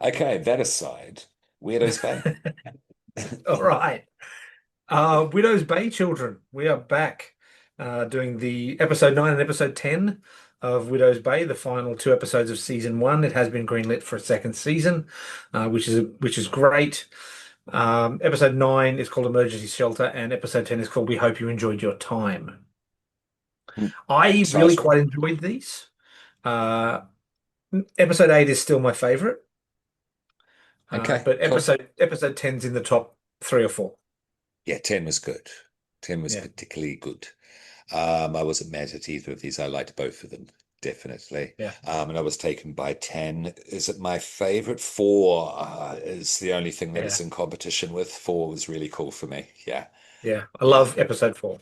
Okay, that aside, Weirdos Bay. All right. Widow's Bay Children. We are back doing the episode 9 and episode 10 of Widow's Bay, the final two episodes of season one. It has been greenlit for a second season, which is great. Episode 9 is called Emergency Shelter, and episode 10 is called We Hope You Enjoyed Your Time. I really Exciting. quite enjoyed these. Uh, Episode 8 is still my favorite, Okay, but cool. episode 10's in the top three or four. Yeah, 10 was good. 10 was Yeah, particularly good. I wasn't mad at either of these. I liked both of them, definitely. yeah, And I was taken by 10. Is it my favorite? 4 is the only thing that yeah, it's in competition with. 4 was really cool for me. Yeah, yeah. I yeah. love episode 4.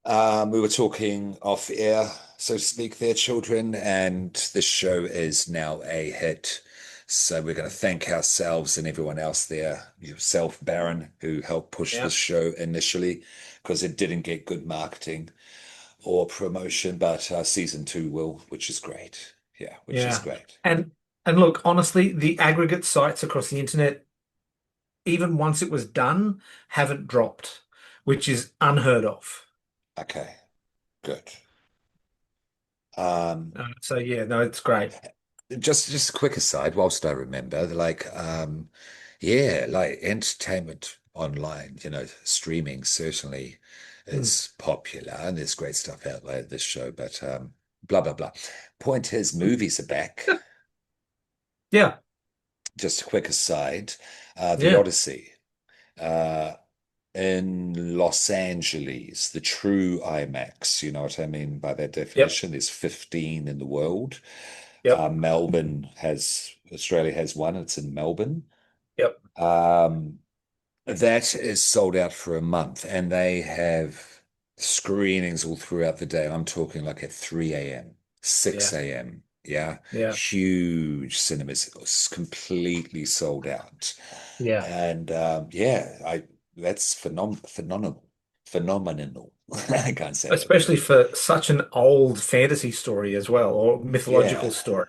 We were talking off air, so to speak, their children, and this show is now a hit. So we're going to thank ourselves and everyone else there, yourself, Baron, who helped push Yeah, this show initially, because it didn't get good marketing or promotion, but season two will, which is great. Yeah, which is yeah. great. And and look, honestly, the aggregate sites across the internet, even once it was done, haven't dropped, which is unheard of. Okay, good. Um, So yeah, no, it's great. just a quick aside, whilst I remember, yeah, like entertainment online, streaming certainly Mm. is popular and there's great stuff out there this show, but blah blah blah. Point is, movies are back. Yeah, Just a quick aside, The yeah, Odyssey uh in Los Angeles, the true IMAX, you know what I mean by that yep, definition, there's 15 in the world. yep, Australia has one, it's in Melbourne. yep, Um, that is sold out for a month, and they have screenings all throughout the day. I'm talking like at 3 a.m., yeah, 6 a.m. Yeah, yeah, huge cinemas, it's completely sold out. yeah. And yeah, I that's phenomenal. I can't say that Especially word. for such an old fantasy story as well, or mythological Yeah. story.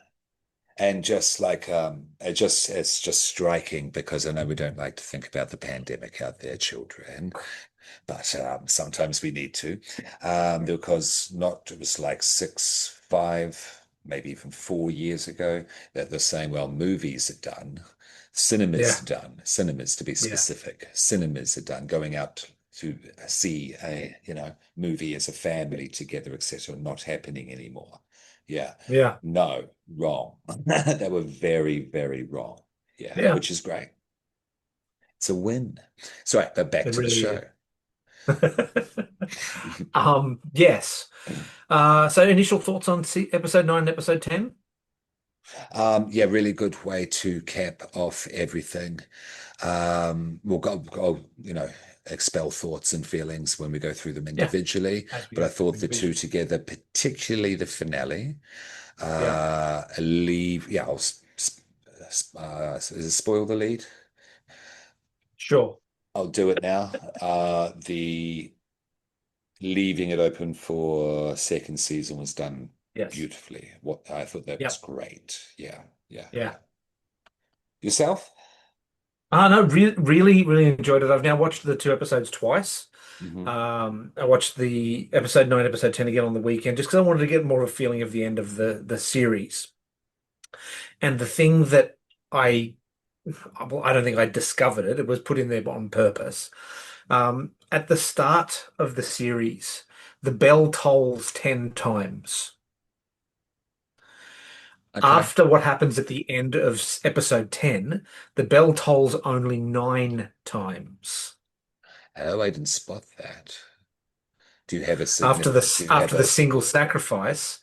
And just like it's just striking because I know we don't like to think about the pandemic out there, children, but sometimes we need to. Because not it was like 5, maybe even 4 years ago that they're saying, well, movies are done, Yeah, cinemas to be yeah, specific, cinemas are done, going out to see a movie as a family together, etc., not happening anymore. Yeah. yeah, No, wrong. They were very, very wrong. Yeah, yeah. which is great. It's a win. Sorry, but back It to the really show. is. Yes. So initial thoughts on episode 9 and episode 10? Yeah, really good way to cap off everything. We'll go, expel thoughts and feelings when we go through them Yeah, individually, as we but I go through thought the two individually. together, particularly the finale, Yeah, leave, yeah, is it spoil the lead? sure. I'll do it now. The leaving it open for second season was done Yes. beautifully. What I thought that was Yeah, great. Yeah, yeah, yeah. yeah. Yourself? No, really, really enjoyed it. I've now watched the two episodes twice. Hmm. I watched the episode 9, episode 10 again on the weekend just because I wanted to get more of a feeling of the end of the series. And the thing that I, well, I don't think I discovered it. It was put in there on purpose. At the start of the series, the bell tolls 10 times. Okay. After what happens at the end of episode 10, the bell tolls only 9 times. Oh, I didn't spot that. Do you have a After significant, do the you have after the a, single sacrifice,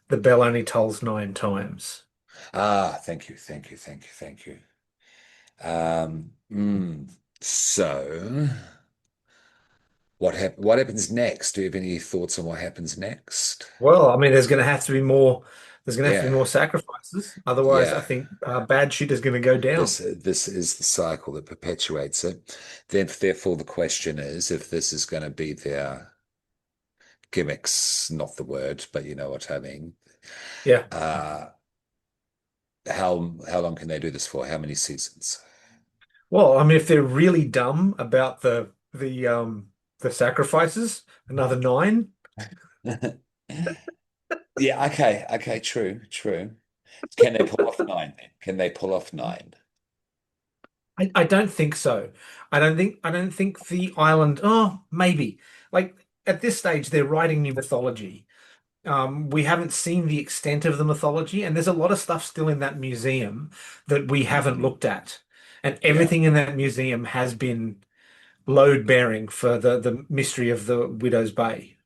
the bell only tolls 9 times. thank you, thank you, thank you, thank you. So what happens next? Do you have any thoughts on what happens next? Well, I mean, there's going to have to be more. There's going to have to be Yeah, more sacrifices. Otherwise, I yeah. think bad shit is going to go down. This is the cycle that perpetuates it. Then, therefore, the question is if this is going to be their gimmicks, not the word, but you know what I mean. Yeah. Uh, how long can they do this for? How many seasons? Well, I mean, if they're really dumb about the sacrifices, another nine. Yeah, okay, okay, true, true. Can they pull off nine then? Can they pull off nine? I don't think so. I don't think the island. Oh, maybe. Like at this stage, they're writing new mythology. We haven't seen the extent of the mythology, and there's a lot of stuff still in that museum that we haven't Hmm. looked at. And Yeah, everything in that museum has been load bearing for the mystery of the Widow's Bay.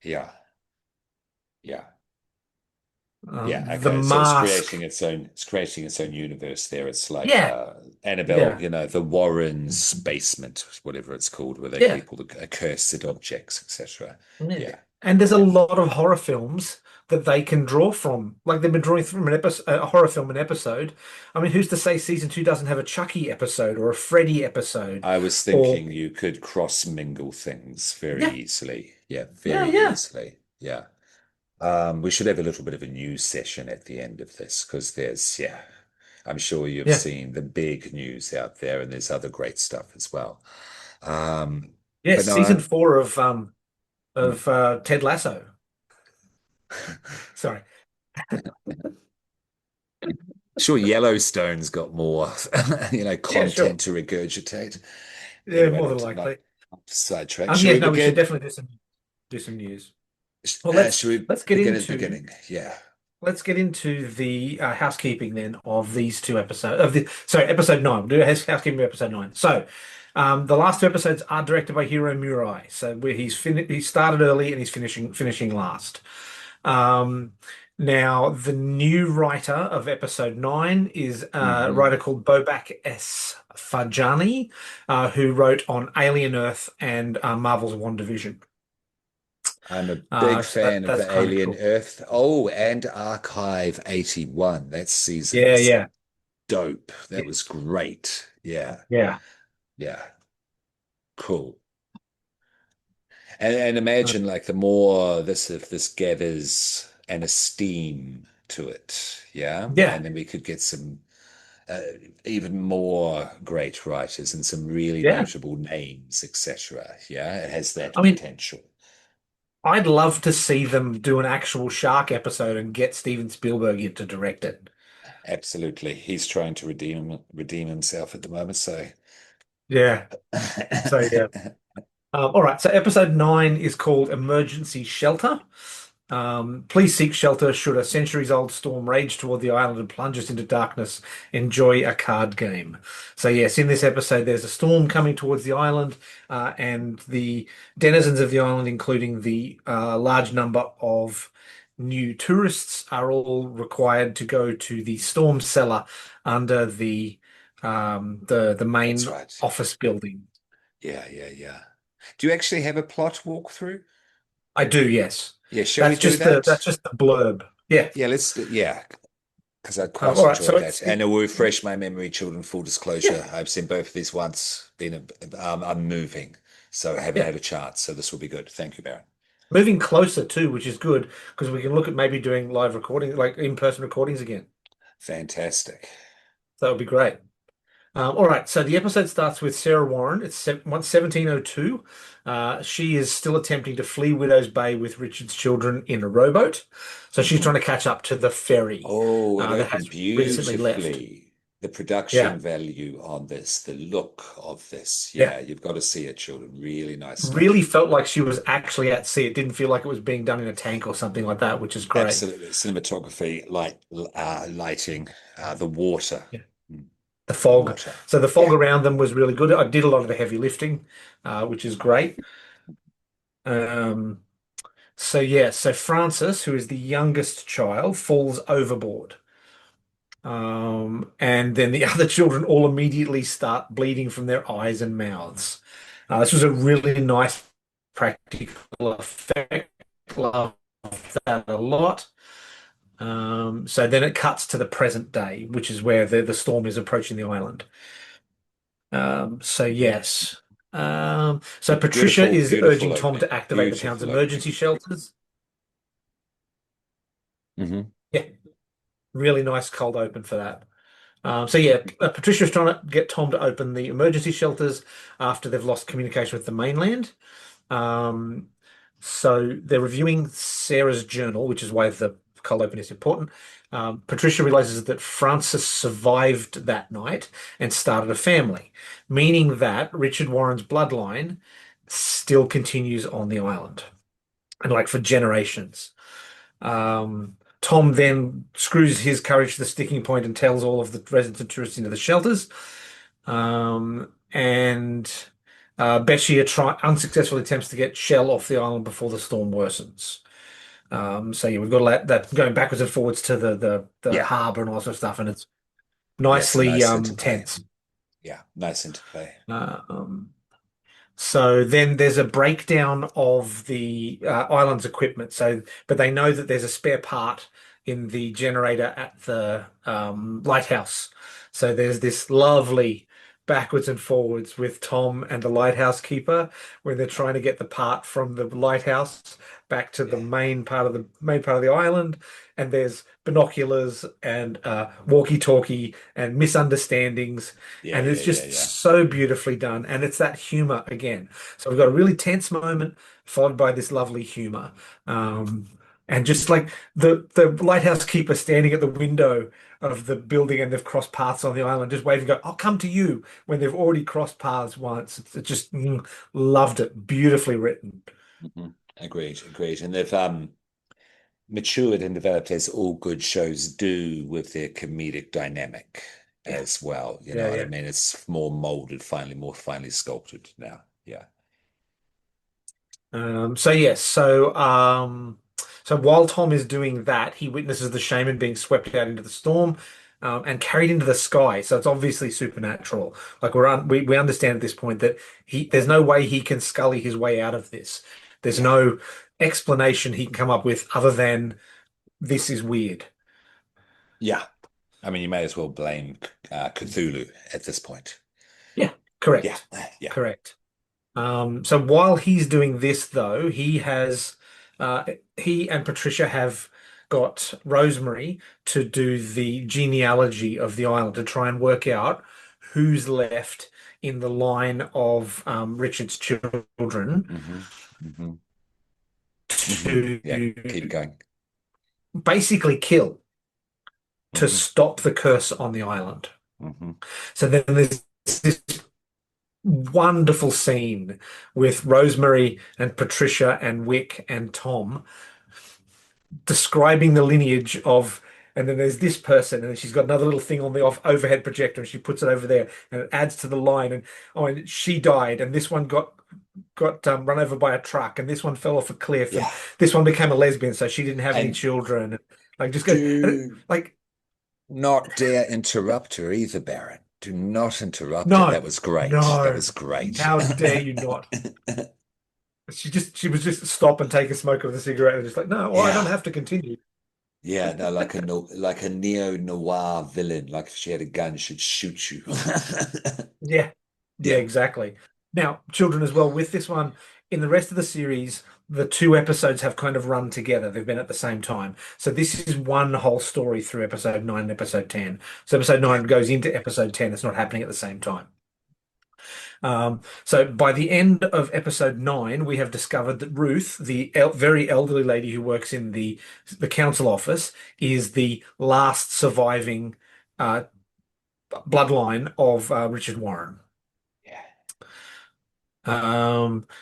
yeah, yeah. Yeah, The okay. So mask. it's creating its own universe there. It's like Yeah, Annabelle, yeah, the Warren's basement, whatever it's called, where they yeah. keep all the accursed objects, etc. Yeah. Yeah, And there's a yeah. lot of horror films that they can draw from. Like they've been drawing from an episode, a horror film an episode. I mean, who's to say season two doesn't have a Chucky episode or a Freddy episode? I was Or thinking you could cross mingle things very yeah, easily. Yeah, yeah, very yeah, easily. Yeah. We should have a little bit of a news session at the end of this because yeah, I'm sure you've yeah, seen the big news out there and there's other great stuff as well. yeah. But no, Season four of mm. Ted Lasso. Sorry. Sure, Yellowstone's got more, Yeah, sure. content to regurgitate. Yeah, Anyway, more than not likely. to sidetrack. Should Yeah, we no, we should begin? definitely do some news. Well, let's Should we let's get begin at the into beginning? Yeah. Let's get into the housekeeping then of these two episodes of the sorry, episode nine. We'll do housekeeping of episode nine. So, the last two episodes are directed by Hiro Murai. So he started early and he's finishing last. Um, Now the new writer of episode nine is a Hmm. writer called Bobak S. Fajani, who wrote on Alien Earth and Marvel's WandaVision. I'm a big So that fan of that's the kind of Alien cool. Earth. Oh, and Archive 81. That season Yeah, was yeah, dope. That yeah, was great. Yeah. yeah. Yeah. Cool. And Uh, imagine like the more this if this gathers an esteem to it, yeah, Yeah, and then we could get some uh, even more great writers and some really yeah. notable names, etc. Yeah, it has that I mean, potential. I'd love to see them do an actual shark episode and get Steven Spielberg in to direct it. Absolutely, he's trying to redeem himself at the moment. So, Yeah. So yeah. All right. So episode nine is called Emergency Shelter. Please seek shelter should a centuries-old storm rage toward the island and plunge us into darkness. Enjoy a card game. So yes, in this episode, there's a storm coming towards the island, and the denizens of the island, including the large number of new tourists, are all required to go to the storm cellar under the that's main right. office building. Yeah, yeah, yeah. Do you actually have a plot walkthrough? I do, yes. Yeah, shall we That's do just the that? that's just the blurb. Yeah. Yeah, yeah, because I quite All right. enjoyed So that. And it will refresh my memory, children. Full yeah, disclosure, I've seen both of these once. I'm moving, so I haven't yeah. had a chance. So this will be good. Thank you, Baron. Moving closer too, which is good because we can look at maybe doing live recording, like in-person recordings again. Fantastic. That would be great. All right, so the episode starts with Sarah Warren. It's 1702. She is still attempting to flee Widow's Bay with Richard's children in a rowboat. So she's trying Hmm. to catch up to the ferry Oh, it that opened has recently left. beautifully. The production Yeah, value on this, the look of this. yeah. Yeah, you've got to see it, children. Really nice Really stuff. felt like she was actually at sea. It didn't feel like it was being done in a tank or something like that, which is great. Absolutely. Cinematography, lighting, the water. Yeah. Mm, The the fog. water. So the fog Yeah. around them was really good. I did a lot of the heavy lifting, which is great. Um, so yeah, so Francis, who is the youngest child, falls overboard. And then the other children all immediately start bleeding from their eyes and mouths. This was a really nice practical effect. Love that a lot. So then it cuts to the present day, which is where the storm is approaching the island. So yes. So Patricia Beautiful, is beautiful urging Tom opening. to activate the town's Beautiful opening. emergency shelters. Hmm. Yeah. Really nice cold open for that. So yeah, Patricia's trying to get Tom to open the emergency shelters after they've lost communication with the mainland. Um, so they're reviewing Sarah's journal, which is why the cold open is important. Patricia realizes that Francis survived that night and started a family, meaning that Richard Warren's bloodline still continues on the island and like for generations. Tom then screws his courage to the sticking point and tells all of the residents and tourists into the shelters. And Beshir unsuccessfully attempts to get Shell off the island before the storm worsens. So yeah, we've got that going backwards and forwards to the Yeah. harbour and all that sort of stuff, and it's Yes, nicely nice interplay. tense. Yeah, nice interplay. Um, So then there's a breakdown of the island's equipment. So, but they know that there's a spare part in the generator at the lighthouse. So there's this lovely backwards and forwards with Tom and the lighthouse keeper when they're trying to get the part from the lighthouse back to the Yeah. main part of the island. And there's binoculars and walkie-talkie and misunderstandings, Yeah, and yeah, it's yeah, just yeah. so beautifully done. And it's that humor again. So we've got a really tense moment followed by this lovely humor. Um, and just like the lighthouse keeper standing at the window of the building and they've crossed paths on the island, just waving, go, I'll come to you when they've already crossed paths once. It's just loved it. Beautifully written. Mhm. Agreed, agreed. And they've matured and developed as all good shows do with their comedic dynamic Yeah. as well. You know Yeah, what I yeah. mean? It's more molded, finally, more finely sculpted now. Yeah. So yes, so while Tom is doing that, he witnesses the shaman being swept out into the storm, and carried into the sky. So it's obviously supernatural. Like we understand at this point that there's no way he can scully his way out of this. There's Yeah. no explanation he can come up with other than this is weird. Yeah. I mean, you may as well blame Cthulhu at this point. Yeah, Yeah. correct. Yeah. Correct. So while he's doing this, though, uh, he and Patricia have got Rosemary to do the genealogy of the island to try and work out who's left in the line of Richard's children hmm hmm to Yeah. Keep going. basically kill to hmm stop the curse on the island. hmm So then there's this wonderful scene with Rosemary and Patricia and Wick and Tom describing the lineage of, and then there's this person, and then she's got another little thing on the overhead projector, and she puts it over there, and it adds to the line. And oh, and she died, and this one got run over by a truck, and this one fell off a cliff, and Yeah. this one became a lesbian, so she didn't have any And children. Like just go, do like not dare interrupt her either, Baron. Do not interrupt her. no, That was great. That no, was great. how dare you not? She was just stop and take a smoke of the cigarette and just like, no, well, I don't Yeah. have to continue. Yeah, no, like a no, like a neo-noir villain. Like if she had a gun, she'd shoot you. Yeah, yeah, Yeah. exactly. Now, children as well with this one, in the rest of the series, the two episodes have kind of run together. They've been at the same time. So this is one whole story through episode 9 and episode 10. So episode Yeah. 9 goes into episode 10. It's not happening at the same time. So by the end of episode 9, we have discovered that Ruth, the very elderly lady who works in the council office, is the last surviving uh, bloodline of Richard Warren. Yeah.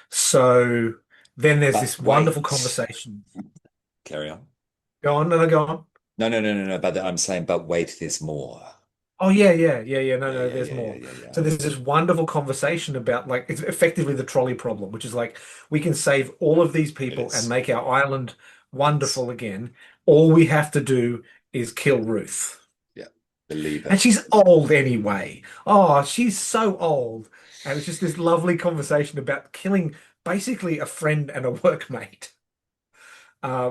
So then there's But this wonderful wait. conversation. Carry on. Go on, no, no, go on. No, no, no, no, no. But I'm saying, but wait, there's more. Oh yeah, yeah, yeah, yeah. No, Yeah, no, yeah, there's yeah, yeah, more. yeah, yeah. So there's this wonderful conversation about like it's effectively the trolley problem, which is like we can save all of these It people and is. make our island Yes. wonderful again. All we have to do is kill Ruth. Yeah. Believe And it. she's old anyway. Oh, she's so old. And it's just this lovely conversation about killing basically a friend and a workmate,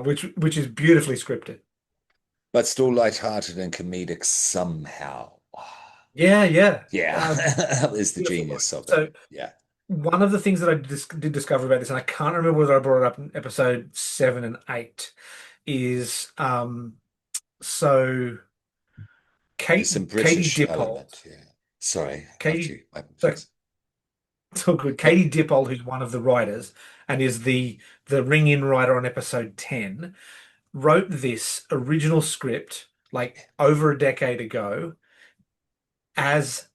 which is beautifully scripted. But still lighthearted and comedic somehow. Yeah, yeah. Yeah. Uh, That is the Beautiful genius moment. of it. So Yeah. one of the things that I did discover about this, and I can't remember whether I brought it up in episode 7 and 8, is so. There's some Katie British Dippold. element. Yeah. Sorry, after Katie, you, so please. it's all good. Yep. Katie Dippold, who's one of the writers and is the ring-in writer on episode 10, wrote this original script like over a decade ago as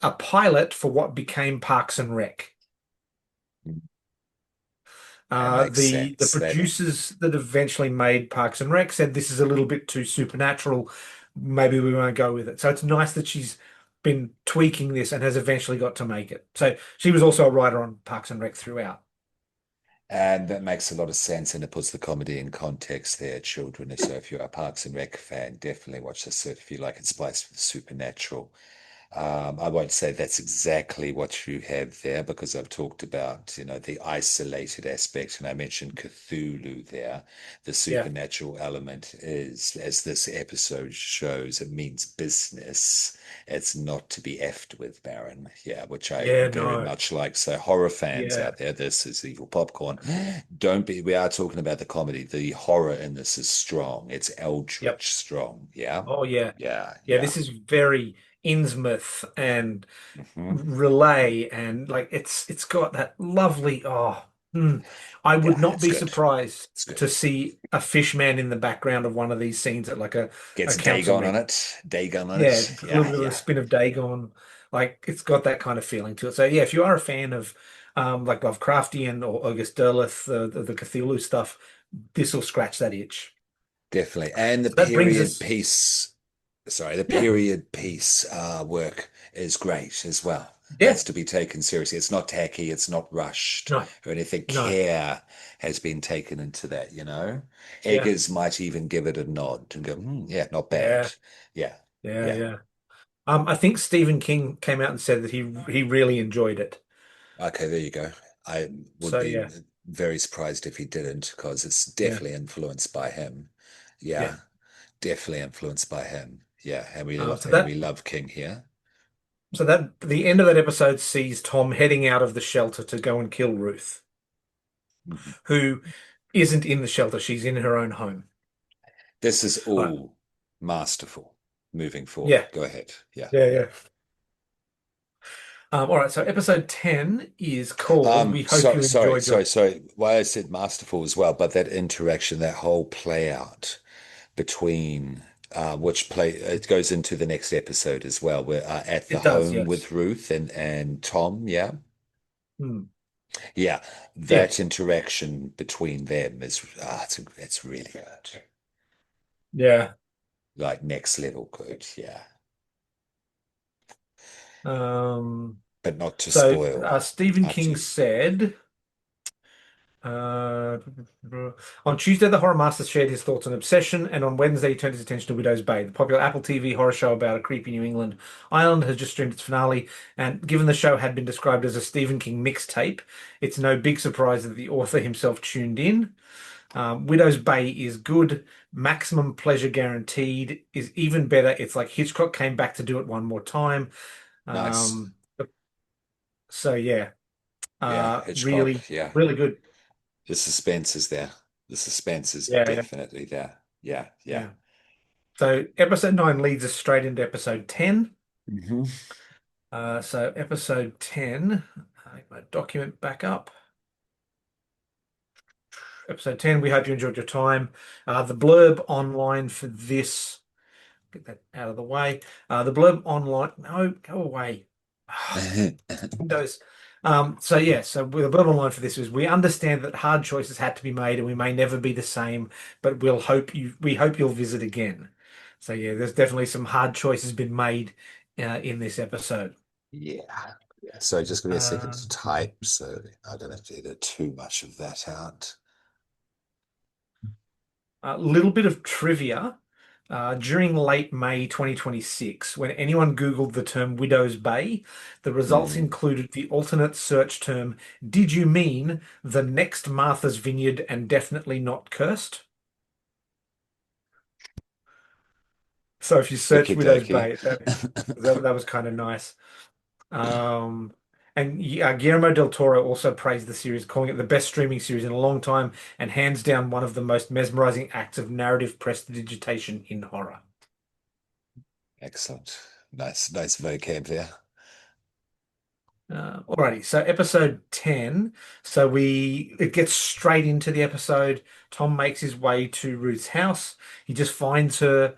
a pilot for what became Parks and Rec. That makes The sense. That producers that eventually made Parks and Rec said this is a little bit too supernatural. Maybe we won't go with it. So it's nice that she's been tweaking this and has eventually got to make it. So she was also a writer on Parks and Rec throughout. and that makes a lot of sense, and it puts the comedy in context there, children. So if you're a Parks and Rec fan, definitely watch this if you like it spiced with supernatural. I won't say that's exactly what you have there because I've talked about, the isolated aspect, and I mentioned Cthulhu there. The Yeah. supernatural element is, as this episode shows, it means business. It's not to be effed with, Baron. Yeah, which I Yeah, very no. much like. So horror fans Yeah. out there, this is evil popcorn. Don't be, we are talking about the comedy. The horror in this is strong. It's Yep. eldritch strong. Yeah. Oh yeah. Yeah. Yeah, Yeah. this is very Innsmouth and Mhm. Relay and like it's got that lovely I would Yeah, not it's be good. surprised It's good. to see a fish man in the background of one of these scenes at like a Gets council Dagon on meeting. it. Dagon on Yeah, it. a little Yeah, bit of a yeah. spin of Dagon. Like it's got that kind of feeling to it. So yeah, if you are a fan of like Lovecraftian or August Derleth, the Cthulhu stuff, this will scratch that itch. Definitely. And the So that brings period us, piece, sorry, the yeah, period piece work is great as well. yeah, That's to be taken seriously. It's not tacky, it's not rushed no, or anything. no, Care has been taken into that. yeah, Eggers might even give it a nod and go, yeah, not bad. yeah, Yeah, yeah, yeah. yeah. I think Stephen King came out and said that he really enjoyed it. Okay, there you go. I would So be yeah, very surprised if he didn't, because it's yeah, definitely influenced by him. yeah. Yeah, definitely influenced by him. Yeah, and we Uh, lo so and we that love King here. so that the end of that episode sees Tom heading out of the shelter to go and kill Ruth, Mhm. who isn't in the shelter. She's in her own home. This is All right. all masterful. Moving forward, Yeah, go ahead. Yeah. yeah, yeah. All right. So episode 10 is called "We Hope So You sorry, Enjoyed Your." sorry, sorry. Why I said masterful as well, but that interaction, that whole play out between which play it goes into the next episode as well. We're at the It does. home Yes. with Ruth and Tom. Yeah. Hmm. Yeah, Yeah. that interaction between them is it's really good. Yeah. Like next level good, yeah. Um. But not to So spoil Stephen after King you. said. Uh, on Tuesday, the Horror Master shared his thoughts on Obsession, and on Wednesday, he turned his attention to Widow's Bay. The popular Apple TV horror show about a creepy New England island has just streamed its finale, and given the show had been described as a Stephen King mixtape, it's no big surprise that the author himself tuned in. Widow's Bay is good, maximum pleasure guaranteed, is even better. It's like Hitchcock came back to do it one more time. Nice. Um, so yeah, Yeah, Hitchcock. really, Yeah. really good. The suspense is there. The suspense is Yeah, yeah, definitely there. Yeah, yeah. yeah. So episode 9 leads us straight into episode 10. Hmm. So episode 10, I get my document back up. Episode 10, we hope you enjoyed your time. The blurb online for this, get that out of the way. The blurb online, no, go away. Windows. So yeah, so the bottom line for this is we understand that hard choices had to be made and we may never be the same, but we hope you'll visit again. So yeah, there's definitely some hard choices been made in this episode. Yeah. Yeah. So just give me a second Uh, to type so I don't have to edit too much of that out. a little bit of trivia. During late May 2026, when anyone Googled the term Widow's Bay, the results Mm. included the alternate search term, "Did you mean the next Martha's Vineyard and definitely not cursed?" So if you search Okie Widow's dokie. Bay, that was kind of nice. Um, and Guillermo del Toro also praised the series, calling it the best streaming series in a long time and hands down one of the most mesmerizing acts of narrative prestidigitation in horror. Excellent. Nice vocab there. Alrighty, so episode 10. So it gets straight into the episode. Tom makes his way to Ruth's house. He just finds her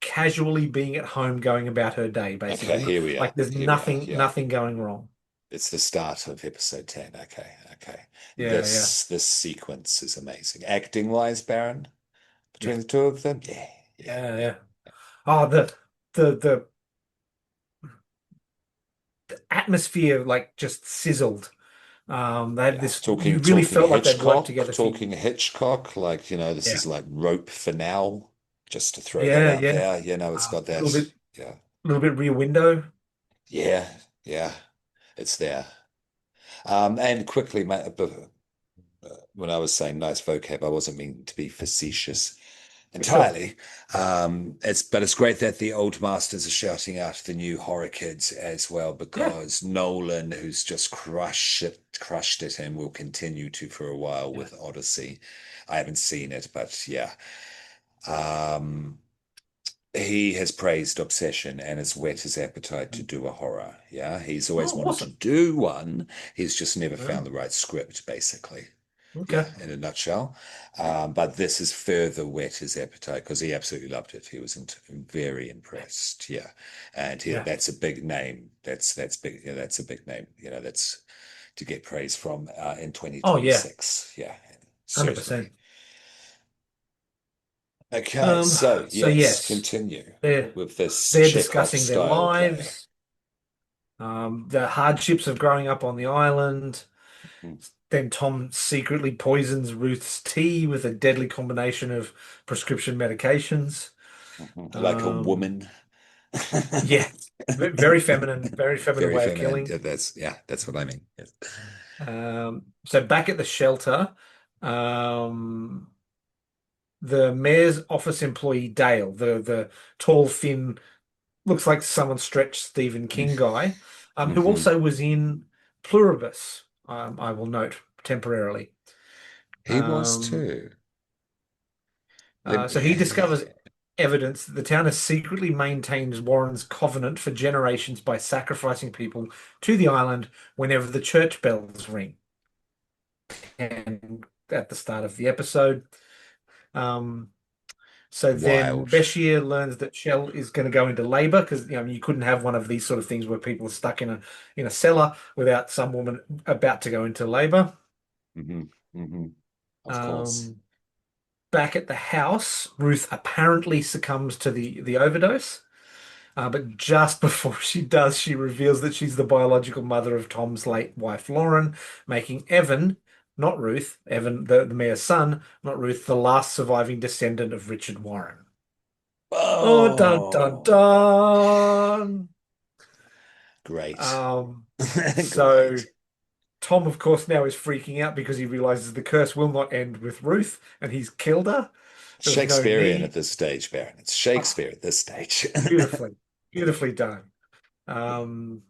casually being at home, going about her day, Okay, basically. here we are. Like there's Here we are. Yeah. nothing going wrong. It's the start of episode 10. Okay, okay. Yeah, yeah, This sequence is amazing. Acting wise, Baron, yeah, between the two of them. Yeah, yeah, yeah, yeah. yeah. Oh, the atmosphere like just sizzled. They had Yeah. this. You really Talking felt like they'd worked together for Talking years. Hitchcock, like, this Yeah, is like rope for now, just to throw that yeah, out yeah. there. It's A got that. Yeah. little bit Rear Window. Yeah, yeah. It's there. And quickly, when I was saying nice vocab, I wasn't meaning to be facetious Sure. entirely. It's great that the old masters are shouting out the new horror kids as well, Yeah, because Nolan, who's just crushed it, and will continue to for a while yeah. with Odyssey. I haven't seen it, but yeah. Um, he has praised Obsession and has whet his appetite to do a horror. Yeah, he's always Oh, wanted to awesome. do one. He's just never Yeah. found the right script, basically. Okay. Yeah, in a nutshell. But this has further whet his appetite because he absolutely loved it. He was very impressed. Yeah, and Yeah. that's a big name. That's big. Yeah, that's a big name. That's to get praise from in Oh yeah. 2026. Yeah, certainly. 100%. Okay, so So yes, yes, continue they're with this they're Chekhov discussing their style play. lives, the hardships of growing up on the island. Mhm, Then Tom secretly poisons Ruth's tea with a deadly combination of prescription medications. mhm. Like a Um, woman. yeah, very feminine Very way of feminine. killing. That's what I mean. Yes. So back at the shelter, um, the mayor's office employee Dale, the tall, thin, looks like someone stretched Stephen King guy, who Hmm. also was in Pluribus, I will note temporarily. He was Um, too. Let so he discovers me, evidence that the town has secretly maintained Warren's covenant for generations by sacrificing people to the island whenever the church bells ring. And at the start of the episode, um, so then wild. Bashir learns that Shell is going to go into labor because you couldn't have one of these sort of things where people are stuck in a cellar without some woman about to go into labor. Hmm. Hmm. Of course. Um, Back at the house, Ruth apparently succumbs to the overdose. But just before she does, she reveals that she's the biological mother of Tom's late wife, Lauren, making Evan, not Ruth, Evan, the mayor's son, not Ruth, the last surviving descendant of Richard Warren. Oh, dun dun Oh, dun. great. Um, so Great. Tom, of course, now is freaking out because he realizes the curse will not end with Ruth, and he's killed her. There was no Shakespearean at need. this stage, Baron. It's Oh, Shakespeare at this stage. beautifully, beautifully done. Um,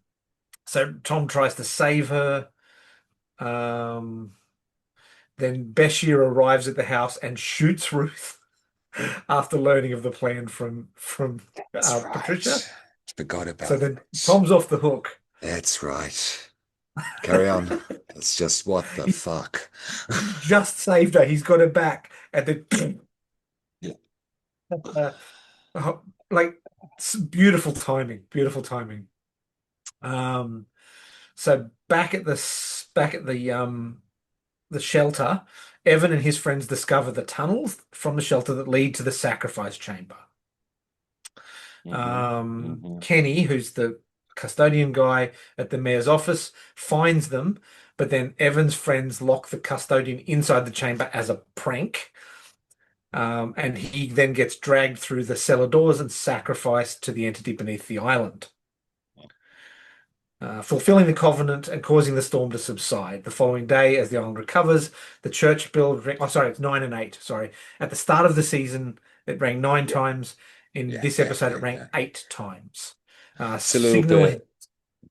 so Tom tries to save her. Um, then Bashir arrives at the house and shoots Ruth after learning of the plan from That's Patricia. right. Forgot So about then that. Tom's off the hook. That's right. Carry on. It's just what the He fuck. just saved her. He's got her back, and then Yeah. uh, oh, like beautiful timing, beautiful timing. Um, so back at the shelter, Evan and his friends discover the tunnels from the shelter that lead to the sacrifice chamber. Hmm. Hmm. Kenny, who's the custodian guy at the mayor's office, finds them, but then Evan's friends lock the custodian inside the chamber as a prank. And he then gets dragged through the cellar doors and sacrificed to the entity beneath the island, fulfilling the covenant and causing the storm to subside. The following day, as the island recovers, the church bell ring. Oh, sorry, it's 9 and 8. Sorry. At the start of the season, it rang nine Yeah. times. In Yeah. this Yeah. episode, Yeah. it rang Yeah. 8 times, It's a little signaling. bit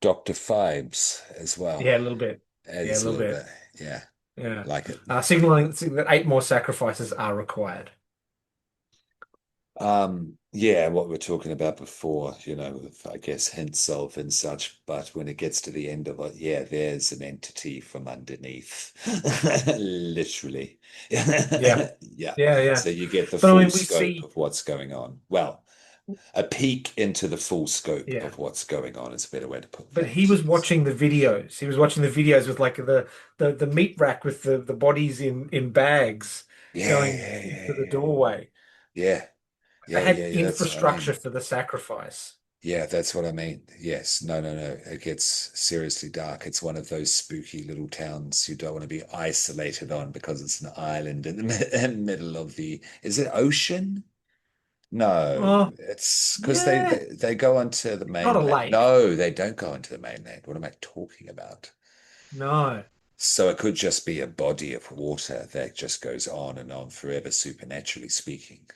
Dr. Phibes as well. Yeah, a little bit. Yeah, a Adds a little little bit. bit. Yeah. Yeah. Like it. Signaling that 8 more sacrifices are required. Yeah, what we are talking about before, with, I guess, hints of and such, but when it gets to the end of it, yeah, there's an entity from underneath. Literally. Yeah, Yeah. yeah, yeah. So you get the But I full mean, we scope see, of what's going on. Well, a peek into the full scope yeah. of what's going on is a better way to put But he that. was watching the videos. He was watching the videos with like the meat rack with the bodies in bags Yeah, going yeah, into the yeah, doorway. yeah. They Yeah, yeah, had yeah, yeah, that's what I infrastructure mean. for the sacrifice. Yeah, that's what I mean. Yes. No, no, no. It gets seriously dark. It's one of those spooky little towns you don't want to be isolated on because it's an island in the middle of the, is it ocean? No, Oh, it's because they, yeah, they go onto the not a mainland. lake. No, they don't go onto the mainland. What am I talking about? No. So it could just be a body of water that just goes on and on forever, supernaturally speaking.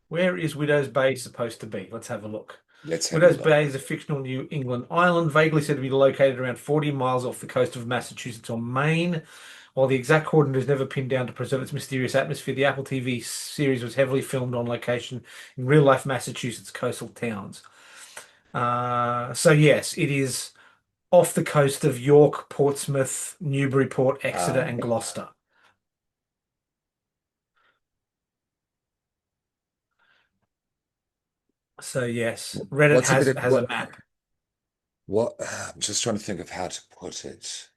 Where is Widow's Bay supposed to be? Let's have a look. Let's have a Widow's Bay look. is a fictional New England island, vaguely said to be located around 40 miles off the coast of Massachusetts or Maine. While the exact coordinate is never pinned down to preserve its mysterious atmosphere, the Apple TV series was heavily filmed on location in real-life Massachusetts coastal towns. So yes, it is off the coast of York, Portsmouth, Newburyport, Exeter, and Um, Gloucester. So yes, Reddit what's a bit has of has a map. what I'm just trying to think of how to put it.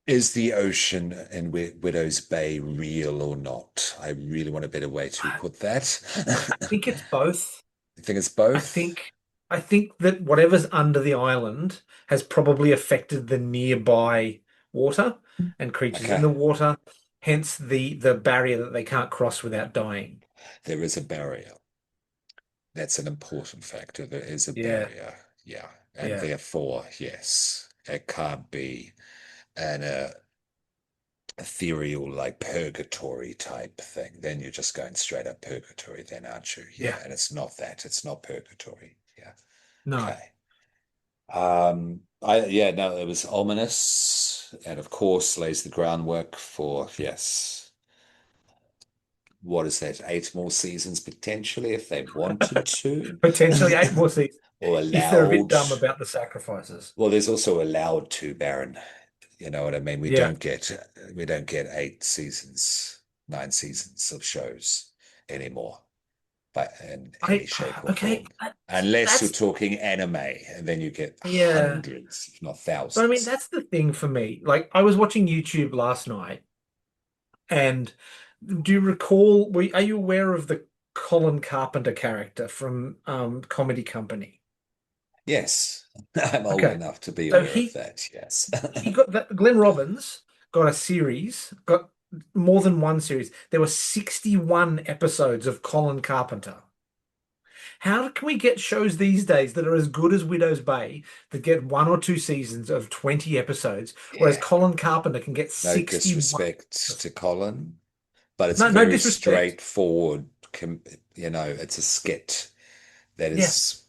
Is the ocean in Widow's Bay real or not? I really want a better way to I put that. think it's both. I think it's I both. think I think that whatever's under the island has probably affected the nearby water and creatures in Okay, the water, hence the barrier that they can't cross without dying. there is a barrier. That's an important factor. There is a Yeah, barrier. Yeah, and yeah, therefore, yes, it can't be an ethereal like purgatory type thing. Then you're just going straight up purgatory, then, aren't you? Yeah, yeah. and it's not that. It's not purgatory. Yeah. No, Okay. Yeah, no, it was ominous, and of course lays the groundwork for, yes, what is that, 8 more seasons potentially if they wanted to, potentially 8 more seasons or if they're a bit allowed. dumb about the sacrifices. Well, there's also allowed to, Baron. You know what I mean? We Yeah. don't get we don't get 8 seasons, 9 seasons of shows anymore, but in any I shape or okay. form. Unless you're That's talking anime, and then you get yeah. hundreds, if not But I mean, thousands. that's the thing for me. Like, I was watching YouTube last night, and do you recall? Are you aware of the Colin Carpenter character from Comedy Company? Yes, I'm old Okay, enough to be so aware of that. Yes. he got that. Glenn Robbins got a series, got more than one series. There were 61 episodes of Colin Carpenter. How can we get shows these days that are as good as Widow's Bay that get 1 or 2 seasons of 20 episodes, whereas Yeah. Colin Carpenter can get No 61? disrespect to Colin, but it's No, no very disrespect. straightforward. It's a skit that Yeah, is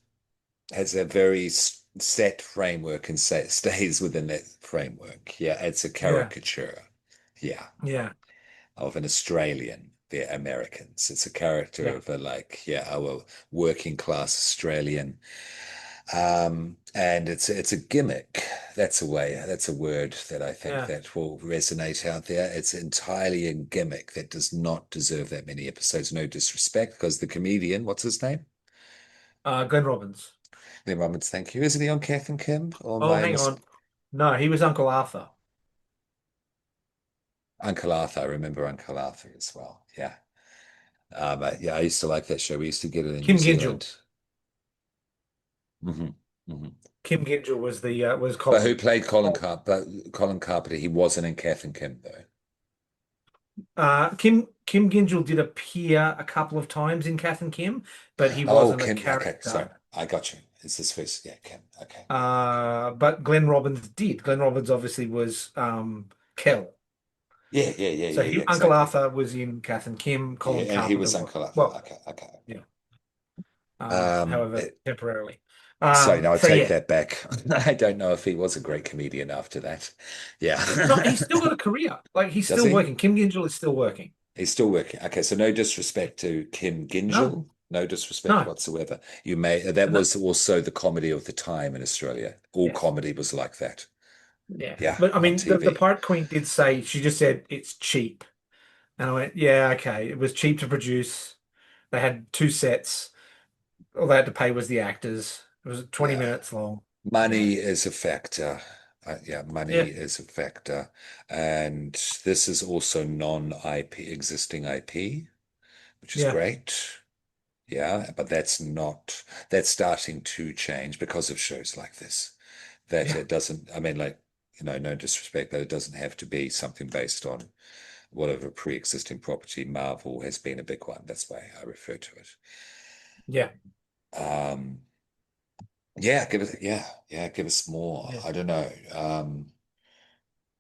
has a very set framework and stays within that framework. Yeah, it's a yeah, caricature. Yeah, yeah, of an Australian. They're Americans. It's a character yeah, of a like, yeah, our working class Australian. And it's a gimmick. That's a word that I think yeah. that will resonate out there. It's entirely a gimmick that does not deserve that many episodes. No disrespect, because the comedian, what's his name? Glenn Robbins. The moments, thank you. Isn't he on Kath and Kim? Or Oh, my hang on. No, he was Uncle Arthur. Uncle Arthur. I remember Uncle Arthur as well. Yeah. But yeah, I used to like that show. We used to get it in New Kim Gingell. Zealand. hmm hmm Kim Gingell was the was But who Colin. played Colin Oh, Carpenter? Colin Carpenter. He wasn't in Kath and Kim though. Kim Gingell did appear a couple of times in Kath and Kim, but he Oh, wasn't a Kim. Okay, sorry. character. I got you. It's this first. Yeah, Kim. Okay. But Glenn Robbins did. Glenn Robbins obviously was Kel. Yeah, yeah, yeah, So yeah, yeah, Uncle exactly. Arthur was in Kath and Kim. Yeah, Colin and he Carpenter was was Uncle Arthur. well, Okay, okay. yeah. Um, However, it- temporarily. sorry, no, I So take yeah, that back. I don't know if he was a great comedian after that. no, Yeah. he's still got a career. Like he's Does still he? working. Kim Gingell is still working. He's still working. Okay, so no disrespect to Kim No, Gingell, no disrespect no, whatsoever. You may that no. was also the comedy of the time in Australia. All Yes. comedy was like that. Yeah. Yeah, But I on mean, the TV. Pirate Queen did say, she just said it's cheap. And I went, yeah, okay. It was cheap to produce. They had two sets. All they had to pay was the actors. It was 20 Yeah. minutes long. Yeah. Money is a factor. Yeah, money Yeah. is a factor. And this is also non-IP, existing IP, which is Yeah. great. Yeah, but that's starting to change because of shows like this. That Yeah. it doesn't, I mean, like, no disrespect, but it doesn't have to be something based on whatever pre-existing property. Marvel has been a big one. That's why I refer to it. Yeah. Um, yeah, give us more. Yeah. I don't know.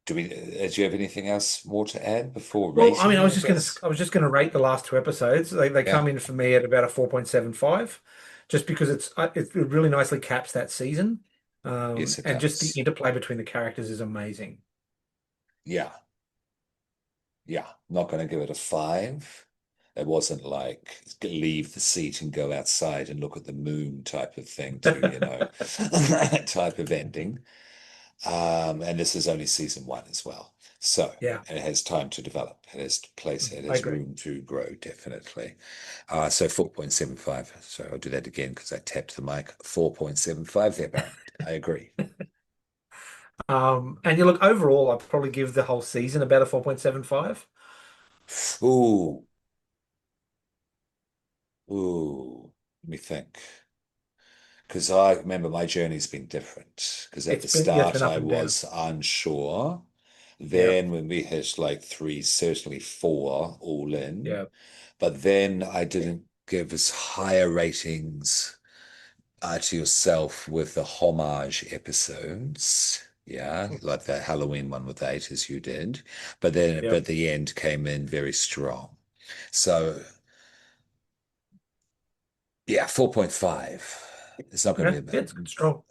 Do you have anything else more to add before Well, I mean, rating, I guess? I was just gonna rate the last two episodes. They Yeah. come in for me at about a 4.75, just because it really nicely caps that season. Yes, it And just the does. interplay between the characters is amazing. Yeah. Yeah. Not going to give it a five. It wasn't like leave the seat and go outside and look at the moon type of thing to, type of ending. And this is only season one as well. So Yeah, it has time to develop. It I has agree. room to grow, definitely. So 4.75. So I'll do that again because I tapped the mic. 4.75 there, Baron. I agree. And you look overall, I'd probably give the whole season about a 4.75. Ooh, let me think. Because I remember my journey's been different. Because at the It's start been up I and down. was unsure. Yeah, Then when we hit like three, certainly four all in. yeah, But then I didn't give us higher ratings to yourself with the homage episodes. Yeah, like the Halloween one with eight, as you did. yeah, But the end came in very strong. So yeah, 4.5. It's not going yeah, to be, yeah. It's good, strong.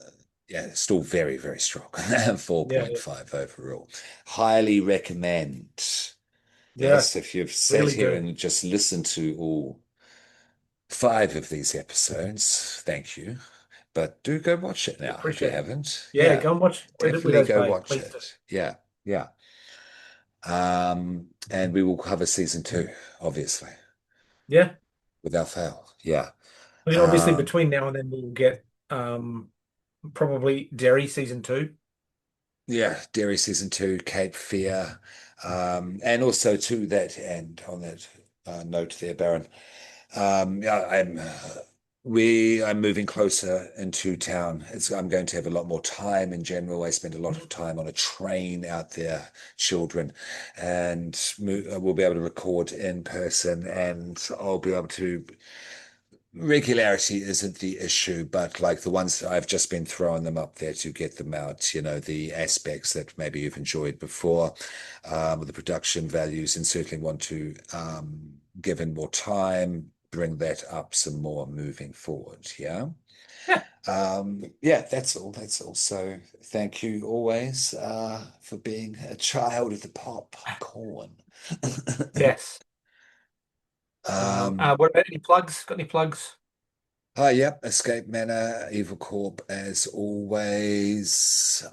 yeah, it's still very, very strong. Yeah, yeah, 4.5 overall. Highly recommend. yeah. Yes, if you've sat Really here do. and just listened to all five of these episodes, thank you. But do go watch it We now if you appreciate it. haven't. Yeah, Yeah, go and watch definitely Widow's go Bay. watch Please do. it. Yeah, yeah. And we will cover season two, obviously, Yeah. without fail. Yeah. I mean, obviously, Um, between now and then, we'll get probably Derry season two. yeah, Dairy season two, Cape Fear. And also to that end, on that note there, Baron. Yeah, I'm moving closer into town. I'm going to have a lot more time in general. I spend a lot of time on a train out there, children, and we'll be able to record in person, and I'll be able to. Regularity isn't the issue, but like the ones that I've just been throwing them up there to get them out, the aspects that maybe you've enjoyed before, the production values, and certainly want to, given more time, bring that up some more moving forward. Yeah. Yeah. Yeah, that's all. That's all. So thank you always for being a child of the popcorn. Yes. Um, What about any plugs? Got any plugs? Yep, Escape Manor, Evil Corp as always.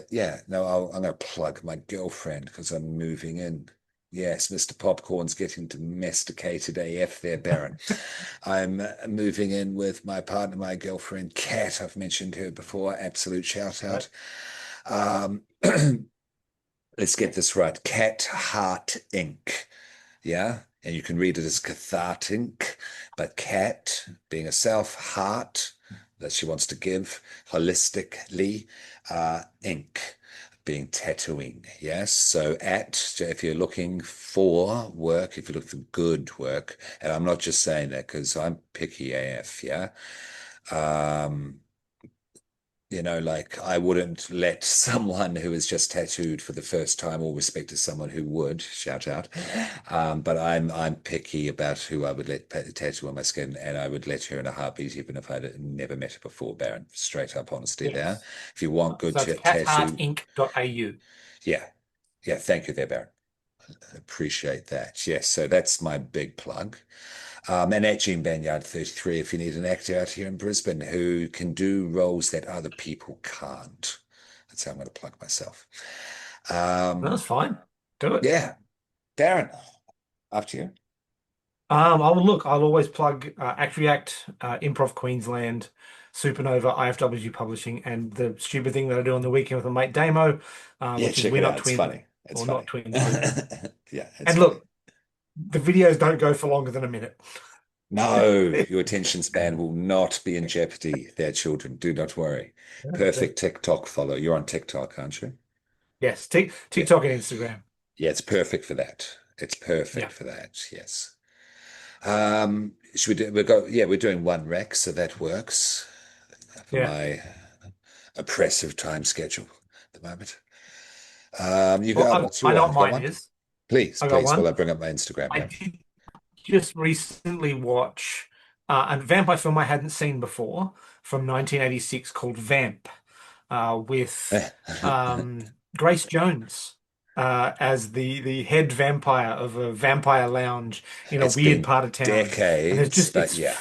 Yeah, no, I'm gonna plug my girlfriend because I'm moving in. Yes, Mr. Popcorn's getting domesticated AF there, Baron. I'm moving in with my partner, my girlfriend, Kat. I've mentioned her before. Absolute shout Right. out. Um, let's get this right. Cat Heart Inc. Yeah. And you can read it as cathartic, but cat being a self, heart that she wants to give holistically, ink being tattooing. Yes. So if you're looking for work, if you're looking for good work, and I'm not just saying that because I'm picky AF. Yeah. Um, like I wouldn't let someone who is just tattooed for the first time, all respect to someone who would, shout out. But I'm picky about who I would let tattoo on my skin, and I would let her in a heartbeat, even if I'd never met her before, Baron. Straight up honesty there. Yes. If you want good So it's tattoo, catheartinc.au. yeah, yeah, thank you there, Baron. Appreciate that. Yes, so that's my big plug. And at Jean Banyard 33, if you need an actor out here in Brisbane who can do roles that other people can't. That's how I'm going to plug myself. That's Um, fine. Do it. yeah, Darren, up to you. I will look. I'll always plug Act React, Improv Queensland, Supernova, IFWG Publishing, and the stupid thing that I do on the weekend with my mate Damo, Yeah, which is check We're it Not out. It's Twins, funny. It's or Not funny. Twins Movie. Yeah, it's And funny. look, the videos don't go for longer than a minute. No, your attention span will not be in jeopardy there, children. Do not worry. Perfect TikTok follow. You're on TikTok, aren't you? Yes, Yeah. TikTok and Instagram. Yeah, it's perfect for that. It's perfect Yeah, for that. Yes. Should we do, yeah, we're doing one rec, so that works for yeah. my oppressive time schedule at the moment. You Well, got, what's your I know one? what You got mine one? is. Please, I got please, while one. I bring up my Instagram. I Yeah. did just recently watch a vampire film I hadn't seen before from 1986 called Vamp, with Grace Jones as the head vampire of a vampire lounge in a It's weird been part of town. And there's decades, just but yeah,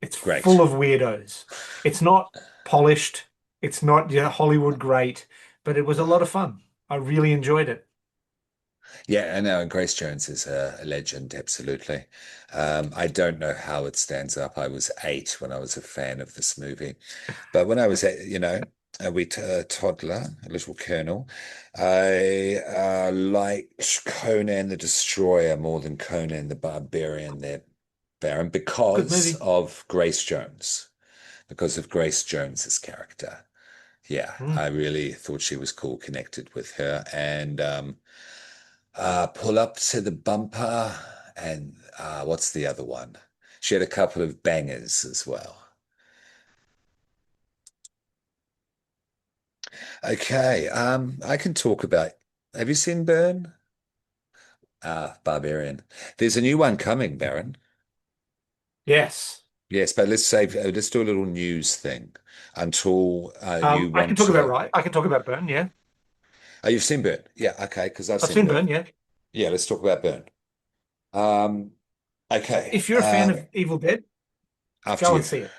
it's full great. of weirdos. It's not polished. It's not Hollywood great, but it was a lot of fun. I really enjoyed it. Yeah, I know. Grace Jones is a legend, absolutely. I don't know how it stands up. I was 8 when I was a fan of this movie. But when I was a wee toddler, a little colonel, I liked Conan the Destroyer more than Conan the Barbarian there, Baron, Good because movie. of Grace Jones, because of Grace Jones's character. Yeah, Mm. I really thought she was cool, connected with her. And Pull Up to the Bumper, and what's the other one? She had a couple of bangers as well. Okay, I can talk about. Have you seen Burn? Barbarian. There's a new one coming, Baron. Yes. Yes, but let's do a little news thing until you I can want talk about to. Right. I can talk about Burn. Yeah, Oh, you've seen Burn? Yeah, okay, because I've I've seen seen Burn. Burn. Yeah. Yeah, let's talk about Burn. Um, okay, If you're a fan of Evil Dead, after go and you. see it.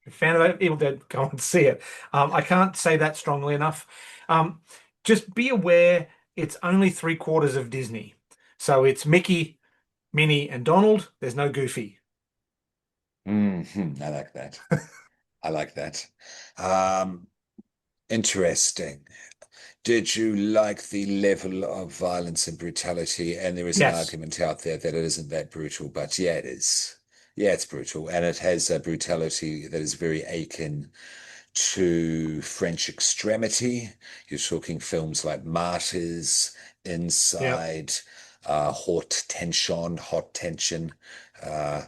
If you're a fan of Evil Dead, go and see it. I can't say that strongly enough. Um, just be aware it's only three-quarters of Disney. So it's Mickey, Minnie, and Donald. There's no Goofy. I like that. I like that. Um, Interesting. Did you like the level of violence and brutality? And there is an Yes. argument out there that it isn't that brutal, but yeah, it is. Yeah, it's brutal. And it has a brutality that is very akin to French extremity. You're talking films like Martyrs, Yeah. Inside, Hot Tension. Uh,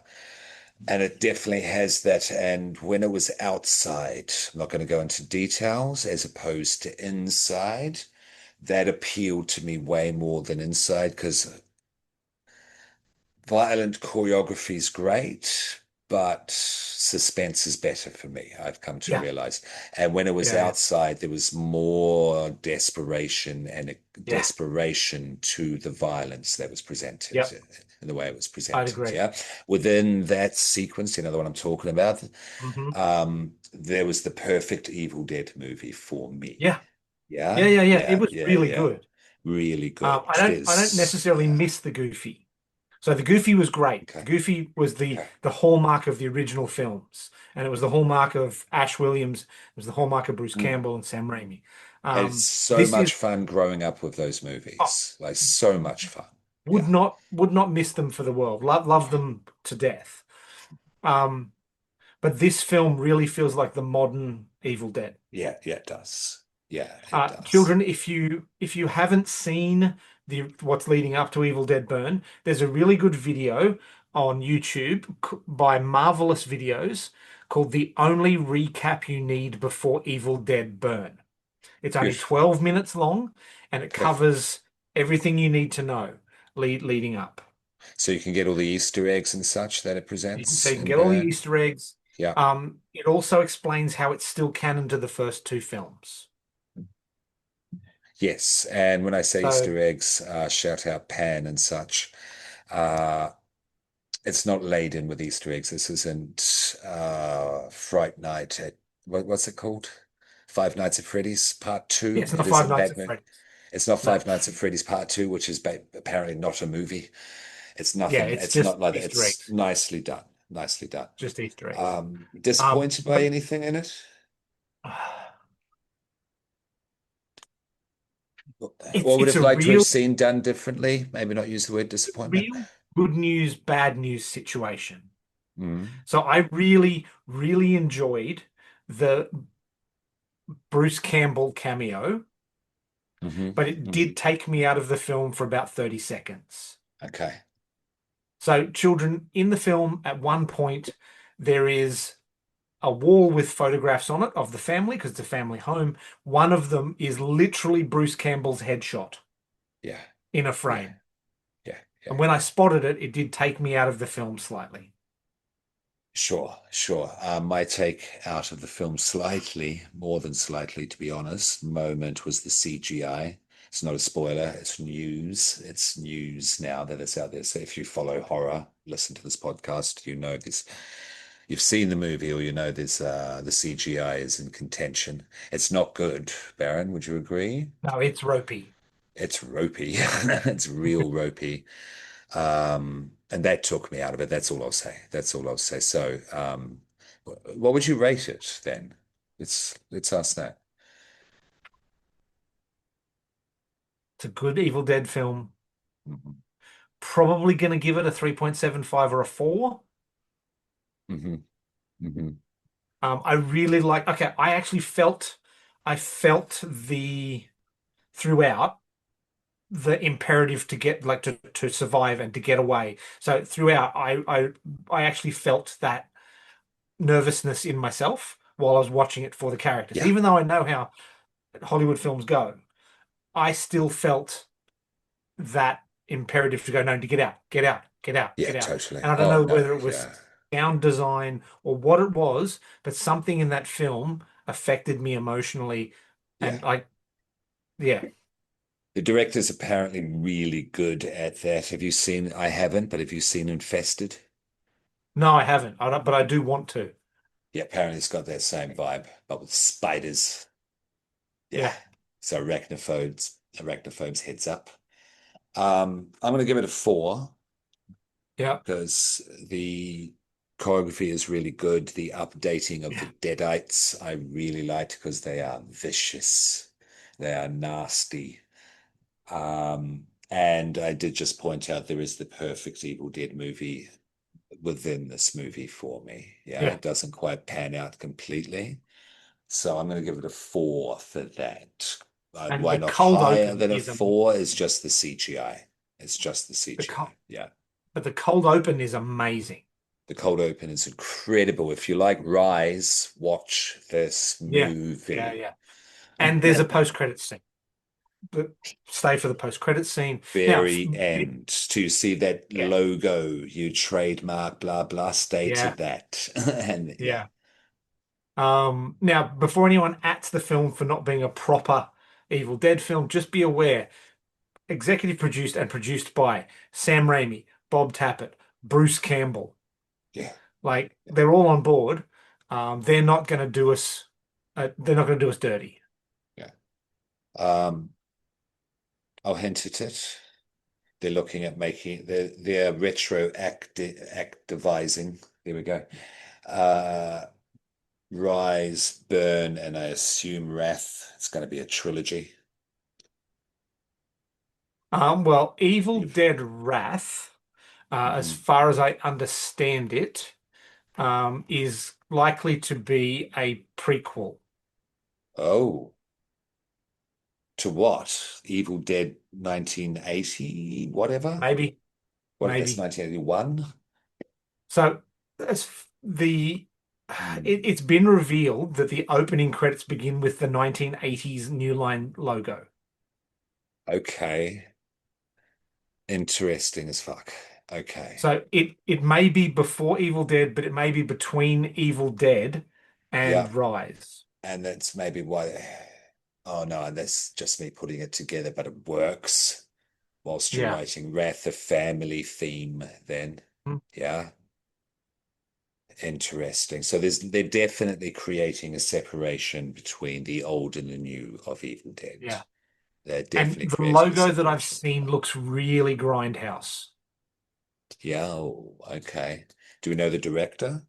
and it definitely has that. And when it was outside, I'm not going to go into details, as opposed to inside, that appealed to me way more than inside because violent choreography is great, but suspense is better for me, I've come to Yeah. realize. And when it was Yeah. outside, there was more desperation and a Yeah. desperation to the violence that was presented Yep. in the way it was I'd presented. agree. Yeah. Within that sequence, you know the one I'm talking about, Hmm. there was the perfect Evil Dead movie for me. Yeah. Yeah. Yeah. Yeah. Yeah. It Yeah. was Yeah. really Yeah. good. Really good. I don't necessarily Yeah. miss the Goofy. So the Goofy was great. The Okay. Goofy was Okay. the hallmark of the original films, and it was the hallmark of Ash Williams. It was the hallmark of Bruce Mm. Campbell and Sam Raimi. It's so This is much fun growing up with those oh, movies. Like so much fun. Yeah. would not miss them for the world. Love them to death. Um, but this film really feels like the modern Evil Dead. Yeah, yeah, it does. Yeah, it does. Children, if you haven't seen the what's leading up to Evil Dead Burn, there's a really good video on YouTube by Marvelous Videos called "The Only Recap You Need Before Evil Dead Burn." It's only Good. 12 minutes long, and it Okay. covers everything you need to know leading up. So you can get all the Easter eggs and such that it So presents you can in get all the Burn. Easter eggs. Yeah. It also explains how it's still canon to the first two films. Yes, and when I say So Easter eggs, shout out Pan and such. Uh, it's not laden with Easter eggs. This isn't Fright Night at what's it called? Five Nights at Freddy's Part yeah, Two. it's It not isn't Five Nights at that. Freddy's. It's not No, Five Nights at Freddy's Part Two, which is apparently not a movie. It's yeah, nothing. it's It's just not like that. Easter It's eggs. nicely done. Nicely done. Just Easter eggs. Disappointed by But anything in it? What would it's have a liked to have seen done differently? Maybe not use the word disappointment. real good news, bad news situation. Mm, So I really, really enjoyed the Bruce Campbell cameo, hmm but it hmm did take me out of the film for about 30 seconds. Okay. So, children, in the film, at one point, there is a wall with photographs on it of the family because it's a family home. One of them is literally Bruce Campbell's headshot Yeah. in a Yeah. frame. Yeah. Yeah. And when I spotted it, it did take me out of the film slightly. Sure, sure. My take out of the film slightly, more than slightly, to be honest, moment was the CGI. It's not a spoiler, it's news. It's news now that it's out there. So if you follow horror, listen to this podcast, you know this. You've seen the movie or you know this the CGI is in contention. It's not good, Baron, would you agree? No, it's ropey. It's ropey. It's real ropey. And that took me out of it. That's all I'll say. That's all I'll say. So, what would you rate it then? Let's ask that. It's a good Evil Dead film. hmm Probably going to give it a 3.75 or a 4. hmm hmm I really like, okay, I felt throughout the imperative to get like to survive and to get away. So throughout, I actually felt that nervousness in myself while I was watching it for the characters. Yeah, Even though I know how Hollywood films go, I still felt that imperative to go, no, to get out, get out, get out, yeah, get out. totally. And I don't Oh know no, whether it was yeah, sound design or what it was, but something in that film affected me emotionally. yeah. And yeah, The director's apparently really good at that. Have you seen? I haven't, but have you seen Infested? no, I haven't. I don't, but I do want to. Yeah, apparently it's got that same vibe, but with spiders. Yeah. Yeah, So arachnophobes heads up. I'm going to give it a 4 yeah, because the choreography is really good. The updating of the yeah. Deadites I really liked because they are vicious, they are nasty. And I did just point out there is the perfect Evil Dead movie within this movie for me. Yeah, Yeah. it doesn't quite pan out completely. So I'm going to give it a 4 for that. And Why the not cold higher open than a is a 4 is just the CGI. It's just the the co CGI. Yeah. but the cold open is amazing. The cold open is incredible. If you like Rise, watch this Yeah, yeah, movie. yeah. And there's a post-credit scene. But stay for the post-credit scene. Now, Very end to see that yeah, logo, you trademark, blah, blah, stay to yeah, that. And yeah, yeah. Now, before anyone ats the film for not being a proper Evil Dead film, just be aware, executive produced and produced by Sam Raimi, Bob Tappert, Bruce Campbell. yeah, Like they're all on board. They're not going to do us. They're not going to do us dirty. yeah. I'll hint at it. They're looking at making they're activizing. There we go. Uh, Rise, Burn, and I assume Wrath. It's going to be a trilogy. Well, Evil You've, Dead Wrath, as Mhm. far as I understand it, is likely to be a prequel. Oh, to what? Evil Dead 1980, whatever? Maybe, What, that's maybe. 1981? So as the Hmm. it's been revealed that the opening credits begin with the 1980s New Line logo. Okay. Interesting as fuck. Okay. So it may be before Evil Dead, but it may be between Evil Dead and Yeah. Rise. And that's maybe why. Oh no, that's just me putting it together, but it works whilst you're Yeah. writing Wrath, the family theme, then. Mm. Yeah. Interesting. So they're definitely creating a separation between the old and the new of Evil Dead. Yeah. They're And definitely the creating a logo that I've separation. seen looks really Grindhouse. Yeah, oh, okay. Do we know the director?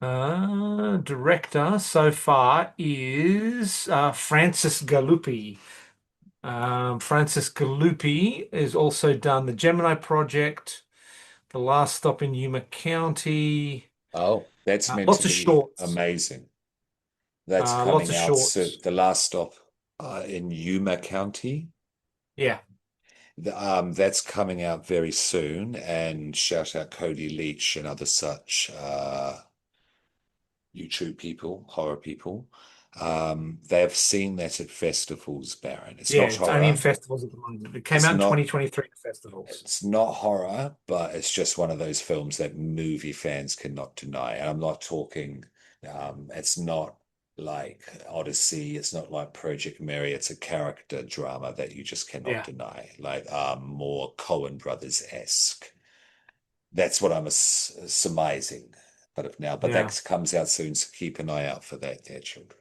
Director so far is Francis Galuppi. Francis Galuppi has also done the Gemini Project, The Last Stop in Yuma County, Oh, that's meant to lots of be shorts. amazing. That's Lots coming of out soon. shorts. The last stop in Yuma County. Yeah, That's coming out very soon. And shout out Cody Leach and other such YouTube people, horror people. They have seen that at festivals, Baron. It's yeah. not It's only in horror. festivals at the moment. It came It's out in not 2023 at festivals. it's not horror, but it's just one of those films that movie fans cannot deny. And I'm not talking, it's not like Odyssey, it's not like Project Mary, it's a character drama that you just cannot Yeah, deny, like more Coen Brothers-esque. That's what I'm surmising. But yeah, that comes out soon, so keep an eye out for that, there, children.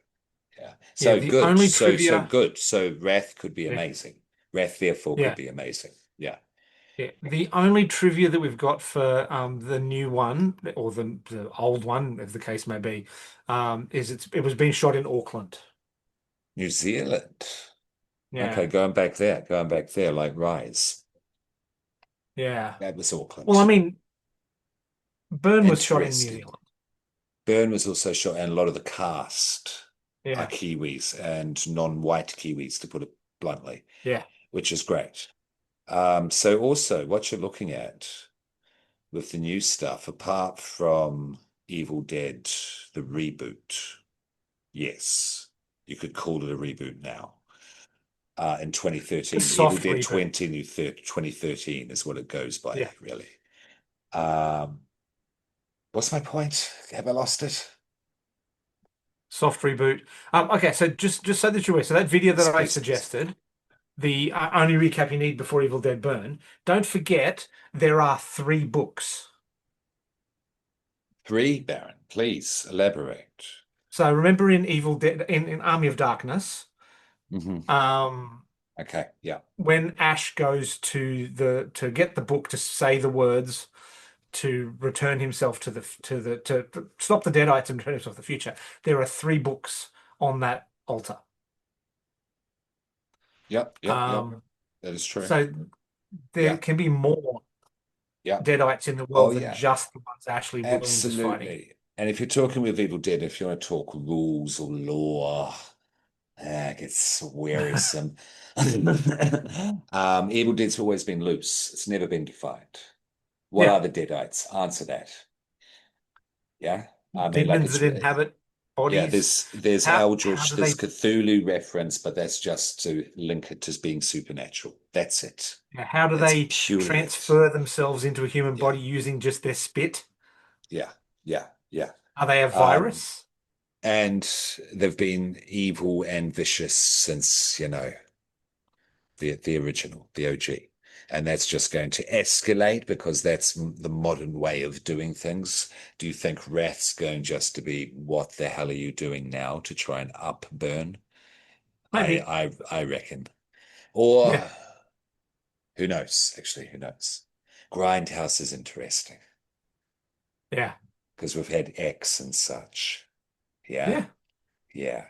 Yeah. yeah. So The good. only So trivia, good. So Wrath could be yeah, amazing. Wrath, therefore, could yeah. be amazing. Yeah. Yeah, the only trivia that we've got for the new one or the old one, as the case may be, is it was being shot in Auckland. New Zealand. Okay, Yeah, going back there, like Rise. yeah. That was Well, I Auckland. mean, Burn was shot in New Interesting. Zealand. Burn was also shot, and a lot of the cast are Yeah, Kiwis and non-white Kiwis, to put it bluntly, yeah. which is great. So also what you're looking at with the new stuff, apart from Evil Dead, the reboot, yes, you could call it a reboot now. In A 2013, Evil soft Dead reboot. 2013 is what it goes by, Yeah, really. Um, what's my point? Have I lost it? soft reboot. Okay, so just so that you're aware, so that video that I Please. suggested, the only recap you need before Evil Dead Burn, don't forget there are three books. Three, Baron, please elaborate. So remember in Evil Dead in Army of Darkness, Hmm. um, Okay, yeah, when Ash goes to get the book to say the words to return himself to stop the Deadites and return himself to the future, there are three books on that altar. yep. Um, That is true. so there Yeah, can be more yeah. Deadites in the Oh, world than yeah. just the ones Ashley Williams is fighting. Absolutely. And if you're talking with Evil Dead, if you want to talk rules or law, it gets wearisome. Evil Dead's always been loose. It's never been defined. What Yeah, are the Deadites? Answer that. Yeah. I mean, like demons it's that inhabit yeah, bodies. there's How Eldritch, do there's they Cthulhu reference, but that's just to link it to being supernatural. That's it. how do That's they purely it. transfer themselves into a human Yeah, body using just their spit? yeah, yeah. Are they a Um, virus? and they've been evil and vicious since, the original, the OG. And that's just going to escalate because that's the modern way of doing things. Do you think Wrath's going just to be, what the hell are you doing now to try and up burn? Maybe. I reckon. Or Yeah. who knows? Actually, who knows? Grindhouse is interesting Yeah. because we've had X and such. Yeah, Yeah. yeah.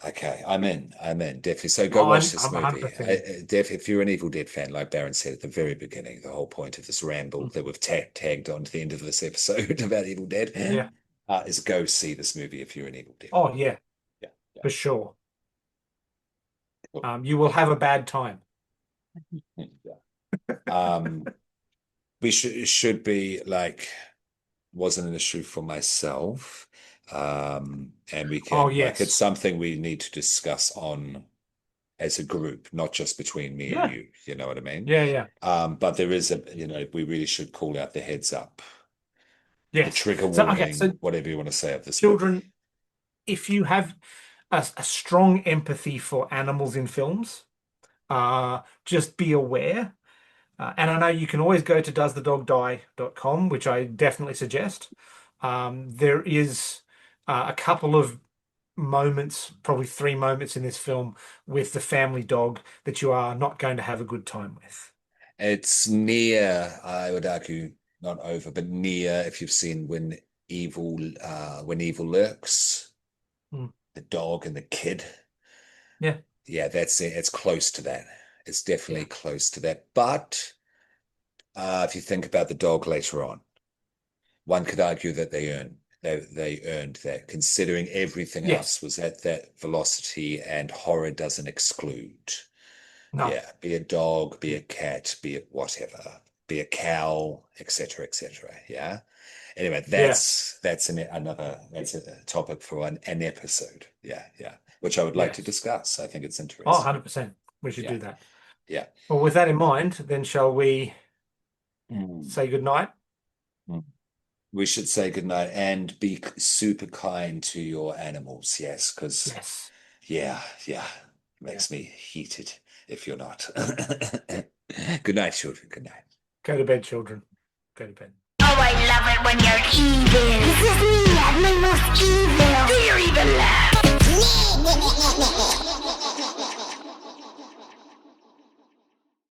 Okay, I'm in. I'm in. Definitely. So go Oh, watch I'm this I'm movie. 100% in. If you're an Evil Dead fan, like Baron said at the very beginning, the whole point of this ramble Mm. that we've tagged on to the end of this episode about Evil Dead Yeah. is go see this movie if you're an Evil Dead fan. Oh yeah, Yeah, yeah. for sure. Cool. You will have a bad time. Yeah. Um, we should be like wasn't an issue for myself. And we Oh can like it's yes. something we need to discuss on as a group, not just between me and Yeah. you. You know what I mean? Yeah, yeah. But there is we really should call out the heads up, the Yes. trigger So okay, so warning, whatever you want to say of this movie. children, if you have a strong empathy for animals in films. Just be aware. And I know you can always go to doesthedogdie.com, which I definitely suggest. There is a couple of moments, probably 3 moments in this film with the family dog that you are not going to have a good time with. It's near, I would argue, not over, but near if you've seen when evil lurks, Mm. the dog and the kid. Yeah, Yeah, that's it. It's close to that. It's definitely yeah, close to that. But if you think about the dog later on, one could argue that they earned that, considering everything yes, else was at that velocity, and horror doesn't exclude. no, Yeah, be a dog, be a cat, be it whatever, be a cow, etc., etc. Yeah. Anyway, yeah, that's a topic for an episode. Yeah, yeah, which I would like to yes. discuss. I think it's Oh, interesting. 100%. We should Yeah, do that. yeah. Well, with that in mind, then shall we Mm. say goodnight? Mm. We should say goodnight and be super kind to your animals. Yes, because Yes. yeah, yeah, Yeah. makes me heated if you're not. Good night, children. Good night. Go to bed, children. Go to bed. Oh, I love it when you're evil.